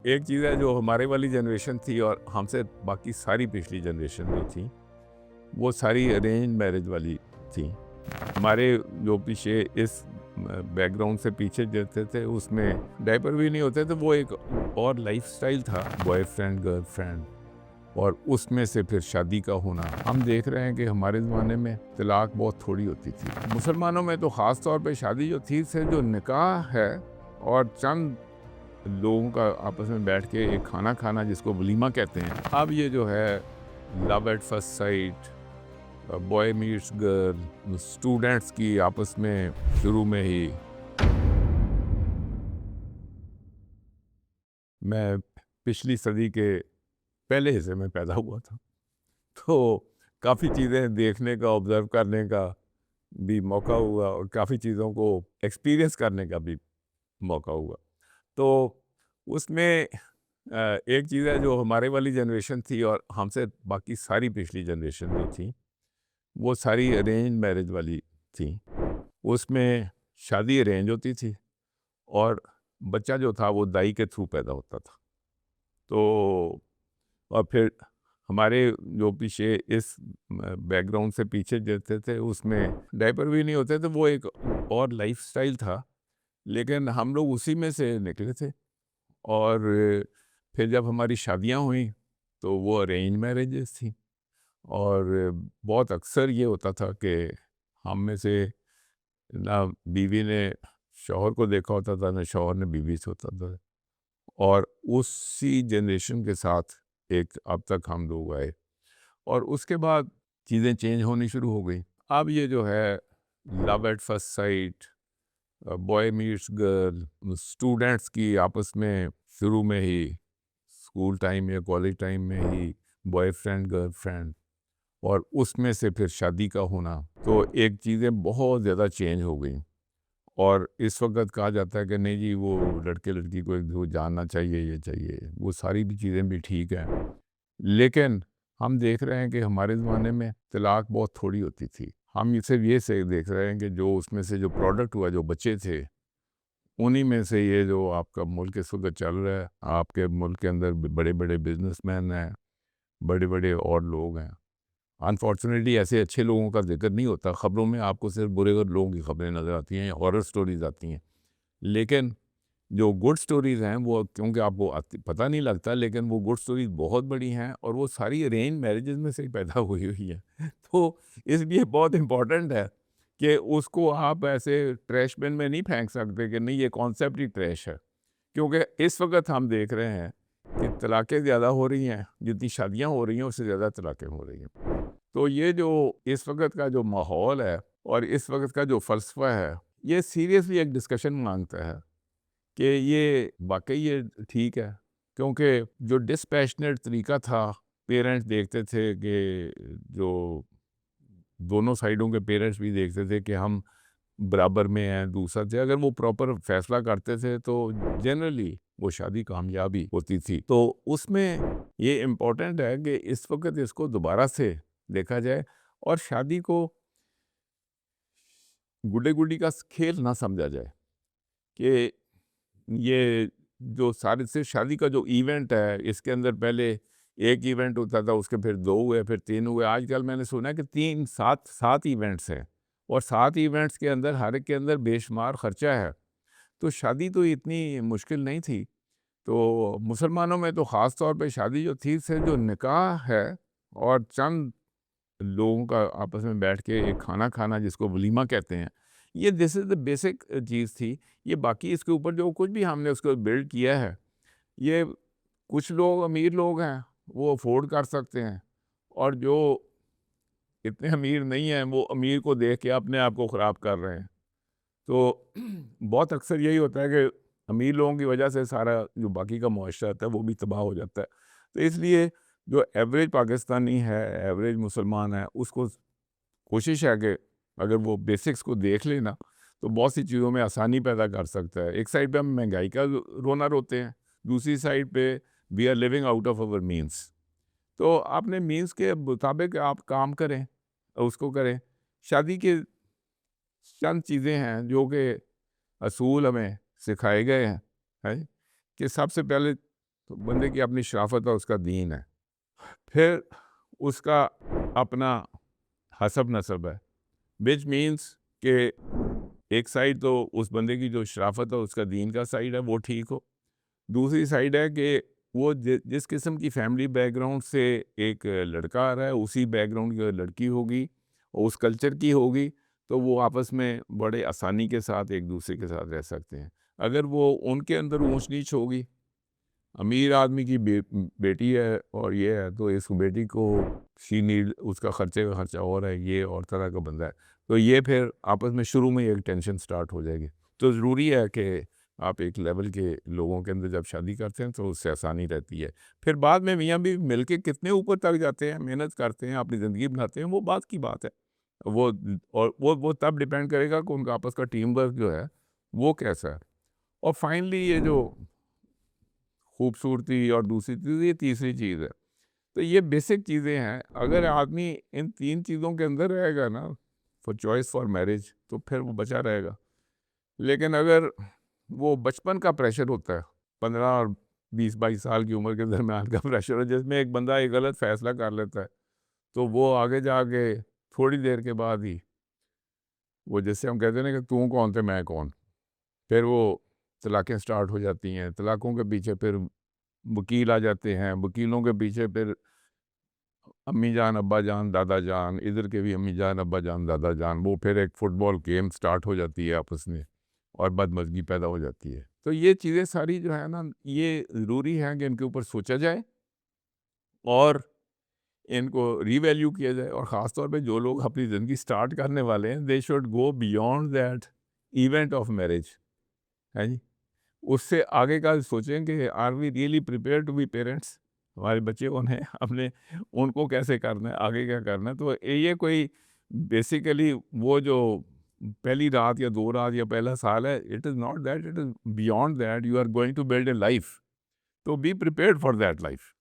एक चीज़ है जो हमारे वाली जनरेशन थी और हमसे बाकी सारी पिछली जनरेशन जो थी, वो सारी अरेंज मैरिज वाली थी। हमारे जो पीछे इस बैकग्राउंड से पीछे जाते थे उसमें डायपर भी नहीं होते थे, वो एक और लाइफ़स्टाइल था, बॉयफ्रेंड, गर्लफ्रेंड और उसमें से फिर शादी का होना। हम देख रहे हैं कि हमारे ज़माने में तलाक बहुत थोड़ी होती थी। मुसलमानों में तो ख़ास तौर पे शादी जो थी से जो निकाह है और चंद लोगों का आपस में बैठ के एक खाना खाना जिसको वलीमा कहते हैं। अब ये जो है love at first sight, boy meets girl, students की आपस में शुरू में ही। मैं पिछली सदी के पहले हिस्से में पैदा हुआ था, तो काफ़ी चीज़ें देखने का, ऑब्ज़र्व करने का भी मौका हुआ और काफ़ी चीज़ों को एक्सपीरियंस करने का भी मौका हुआ। तो उसमें एक चीज़ है जो हमारे वाली जनरेशन थी और हमसे बाकी सारी पिछली जनरेशन जो थी, वो सारी अरेंज मैरिज वाली थी। उसमें शादी अरेंज होती थी और बच्चा जो था वो दाई के थ्रू पैदा होता था। तो और फिर हमारे जो पीछे इस बैकग्राउंड से पीछे जाते थे उसमें डायपर भी नहीं होते थे, वो एक और लाइफ़स्टाइल था, लेकिन हम लोग उसी में से निकले थे। और फिर जब हमारी शादियाँ हुई तो वो अरेंज मैरिजेस थी और बहुत अक्सर ये होता था कि हम में से ना बीवी ने शौहर को देखा होता था, ना शौहर ने बीवी से होता था। और उसी जनरेशन के साथ एक अब तक हम लोग आए और उसके बाद चीज़ें चेंज होनी शुरू हो गई। अब ये जो है love at first sight, boy meets girl, students की आपस में शुरू में ही स्कूल टाइम या कॉलेज टाइम में ही बॉयफ्रेंड, गर्लफ्रेंड और उसमें से फिर शादी का होना, तो एक चीज़ें बहुत ज़्यादा चेंज हो गई। और इस वक्त कहा जाता है कि नहीं जी, वो लड़के लड़की को एक दूसरे को जानना चाहिए, ये चाहिए, वो सारी भी चीज़ें भी ठीक हैं, लेकिन हम देख रहे हैं कि हमारे ज़माने में तलाक बहुत थोड़ी होती थी। हम इसे ये से देख रहे हैं कि जो उसमें से जो प्रोडक्ट हुआ, जो बच्चे थे, उन्हीं में से ये जो आपका मुल्क इस वक्त चल रहा है, आपके मुल्क के अंदर बड़े बड़े बिजनेसमैन हैं, बड़े बड़े और लोग हैं। अनफॉर्चुनेटली ऐसे अच्छे लोगों का जिक्र नहीं होता खबरों में, आपको सिर्फ बुरे लोगों की खबरें नज़र आती हैं, हॉरर स्टोरीज आती हैं। लेकिन जो गुड स्टोरीज़ हैं वो क्योंकि आपको पता नहीं लगता, लेकिन वो गुड स्टोरीज़ बहुत बड़ी हैं और वो सारी अरेंज मैरिजेस में से ही पैदा हुई हुई हैं। तो इसलिए बहुत इम्पोर्टेंट है कि उसको आप ऐसे ट्रैश बिन में नहीं फेंक सकते कि नहीं, ये कॉन्सेप्ट ही ट्रैश है। क्योंकि इस वक्त हम देख रहे हैं कि तलाक़ें ज़्यादा हो रही हैं, जितनी शादियाँ हो रही हैं उससे ज़्यादा तलाक़ें हो रही हैं। तो ये जो इस वक्त का जो माहौल है और इस वक्त का जो फ़लसफ़ा है, ये सीरियसली एक डिस्कशन मांगता है कि ये वाक़ई ये ठीक है। क्योंकि जो डिस्पैशनेट तरीका था, पेरेंट्स देखते थे कि जो दोनों साइडों के पेरेंट्स भी देखते थे कि हम बराबर में हैं, दूसरा थे, अगर वो प्रॉपर फैसला करते थे तो जनरली वो शादी कामयाबी होती थी। तो उसमें ये इम्पोर्टेंट है कि इस वक्त इसको दोबारा से देखा जाए और शादी को गुड्डे-गुड्डी का खेल ना समझा जाए कि ये जो सारे सिर्फ शादी का जो इवेंट है, इसके अंदर पहले एक इवेंट होता था, उसके फिर 2 हुए, फिर 3 हुए। आजकल मैंने सुना है कि 3 7 इवेंट्स हैं और 7 इवेंट्स के अंदर हर एक के अंदर बेशुमार खर्चा है। तो शादी तो इतनी मुश्किल नहीं थी। तो मुसलमानों में तो ख़ास तौर पे शादी जो थी से जो निकाह है और चंद लोगों का आपस में बैठ के एक खाना खाना जिसको वलीमा कहते हैं, ये दिस इज़ द बेसिक चीज़ थी। ये बाकी इसके ऊपर जो कुछ भी हमने उसको बिल्ड किया है, ये कुछ लोग अमीर लोग हैं, वो अफ़ोर्ड कर सकते हैं और जो इतने अमीर नहीं हैं, वो अमीर को देख के अपने आप को ख़राब कर रहे हैं। तो बहुत अक्सर यही होता है कि अमीर लोगों की वजह से सारा जो बाकी का मुआशरा होता है वो भी तबाह हो जाता है। तो इसलिए जो एवरेज पाकिस्तानी है, एवरेज मुसलमान है, उसको कोशिश है कि अगर वो बेसिक्स को देख ले ना, तो बहुत सी चीज़ों में आसानी पैदा कर सकता है। एक साइड पे हम महंगाई का रोना रोते हैं, दूसरी साइड पे we are living out of our means. तो आपने मीन्स के मुताबिक आप काम करें, उसको करें। शादी के चंद चीज़ें हैं जो कि असूल हमें सिखाए गए हैं, है कि सबसे पहले तो बंदे की अपनी शराफत और उसका दीन है। फिर उसका अपना हसब नसब है, विच मीन्स कि एक साइड तो उस बंदे की जो शराफत है उसका दीन का साइड है वो ठीक हो, दूसरी साइड है कि वो जिस किस्म की फैमिली बैकग्राउंड से एक लड़का आ रहा है उसी बैकग्राउंड की लड़की होगी और उस कल्चर की होगी, तो वो आपस में बड़े आसानी के साथ एक दूसरे के साथ रह सकते हैं। अगर वो उनके अंदर ऊंच नीच होगी, अमीर आदमी की बेटी है और ये है, तो इस बेटी को शी नीड, उसका खर्चे का खर्चा और है, ये और तरह का बंदा है, तो ये फिर आपस में शुरू में एक टेंशन स्टार्ट हो जाएगी। तो ज़रूरी है कि आप एक लेवल के लोगों के अंदर जब शादी करते हैं तो उससे आसानी रहती है। फिर बाद में मियाँ बीवी मिल के कितने ऊपर तक जाते हैं, मेहनत करते हैं, अपनी ज़िंदगी बनाते हैं, वो बात की बात है। वो और वो तब डिपेंड करेगा कि उनका आपस का टीम वर्क जो है वो कैसा है। और फाइनली ये जो खूबसूरती और दूसरी चीज़, ये तीसरी चीज़ है। तो ये बेसिक चीज़ें हैं, अगर आदमी इन 3 चीज़ों के अंदर रहेगा ना, फॉर चॉइस फॉर मैरिज, तो फिर वो बचा रहेगा। लेकिन अगर वो बचपन का प्रेशर होता है, 15 और 20-22 साल की उम्र के दरमियान का प्रेशर है, जिसमें एक बंदा एक गलत फ़ैसला कर लेता है, तो वो आगे जाके थोड़ी देर के बाद ही, वो जैसे हम कहते हैं ना कि तू कौन थे मैं कौन, फिर वो तलाक़ें स्टार्ट हो जाती हैं। तलाक़ों के पीछे फिर वकील आ जाते हैं, वकीलों के पीछे फिर अम्मी जान, अब्बा जान, दादा जान, इधर के भी अम्मी जान, अब्बा जान, दादा जान, वो फिर एक फुटबॉल गेम स्टार्ट हो जाती है आपस में और बदमज़गी पैदा हो जाती है। तो ये चीज़ें सारी जो है ना, ये ज़रूरी है कि इनके ऊपर सोचा जाए और इनको रीवैल्यू किया जाए, और ख़ास तौर पे जो लोग अपनी ज़िंदगी स्टार्ट करने वाले हैं, they should go beyond that event of marriage, है जी? उससे आगे का सोचें कि are we really prepare to be parents, हमारे बच्चे कौन हैं, अपने उनको कैसे करना है, आगे क्या करना है। तो ये कोई बेसिकली वो जो पहली रात या 2 रात या पहला साल है, it is not that, it is beyond that, you are going to build a life, तो be prepared for that life.